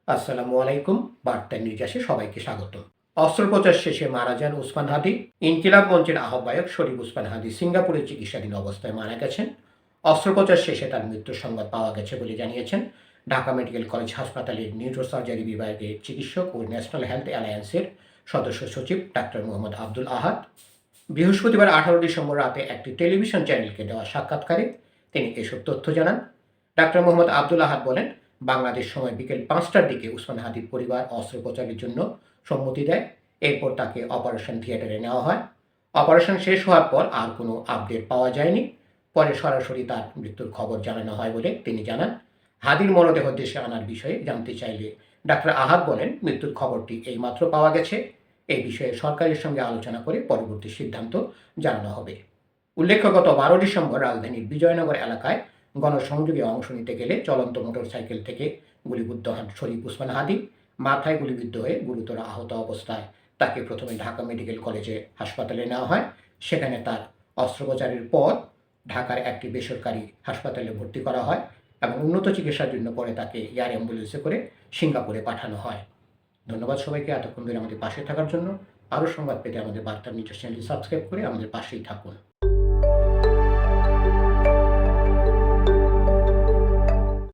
আসসালামু আলাইকুম। বার্তা নির্যাসে সবাইকে স্বাগত। অস্ত্রোপচার শেষে মারা যান ওসমান হাদি। ইনকিলাব মঞ্চের আহ্বায়ক শরীফ ওসমান হাদি সিঙ্গাপুরে চিকিৎসাধীন অবস্থায় মারা গেছেন। অস্ত্রোপচার শেষে তার মৃত্যুর সংবাদ পাওয়া গেছে বলে জানিয়েছেন ঢাকা মেডিকেল কলেজ হাসপাতালের নিউরোসার্জারি বিভাগের চিকিৎসক ও ন্যাশনাল হেলথ অ্যালায়েন্সের সদস্য সচিব ডাক্তার মোহাম্মদ আব্দুল আহাদ। বৃহস্পতিবার 18 ডিসেম্বর রাতে একটি টেলিভিশন চ্যানেলকে দেওয়া সাক্ষাৎকারে তিনি এসব তথ্য জানান। ডাক্তার মোহাম্মদ আব্দুল আহাদ বলেন, বাংলাদেশ সময় বিকেল 5টার দিকে ওসমান হাদির পরিবার অস্ত্রোপচারের জন্য সম্মতি দেয়। এরপর তাকে অপারেশন থিয়েটারে নেওয়া হয়। অপারেশন শেষ হওয়ার পর আর কোনো আপডেট পাওয়া যায়নি। পরে সরাসরি তার মৃত্যুর খবর জানানো হয় বলে তিনি জানান। হাদির মরদেহ দেশে আনার বিষয়ে জানতে চাইলে ডাক্তার আহাদ বলেন, মৃত্যুর খবরটি এইমাত্র পাওয়া গেছে। এই বিষয়ে সরকারের সঙ্গে আলোচনা করে পরবর্তী সিদ্ধান্ত জানানো হবে। উল্লেখ্য, গত 12 ডিসেম্বর রাজধানীর বিজয়নগর এলাকায় গণসংযোগে অংশ নিতে গেলে চলন্ত মোটরসাইকেল থেকে গুলিবিদ্ধ হন শরীফ ওসমান হাদি। মাথায় গুলিবিদ্ধ হয়ে গুরুতর আহত অবস্থায় তাকে প্রথমে ঢাকা মেডিকেল কলেজে হাসপাতালে নেওয়া হয়। সেখানে তার অস্ত্রোপচারের পর ঢাকার একটি বেসরকারি হাসপাতালে ভর্তি করা হয় এবং উন্নত চিকিৎসার জন্য পরে তাকে এয়ার অ্যাম্বুলেন্সে করে সিঙ্গাপুরে পাঠানো হয়। ধন্যবাদ সবাইকে এতক্ষণ ধরে আমাদের পাশে থাকার জন্য। আরও সংবাদ পেতে আমাদের বার্তা নিউজ চ্যানেলটি সাবস্ক্রাইব করে আমাদের পাশেই থাকুন।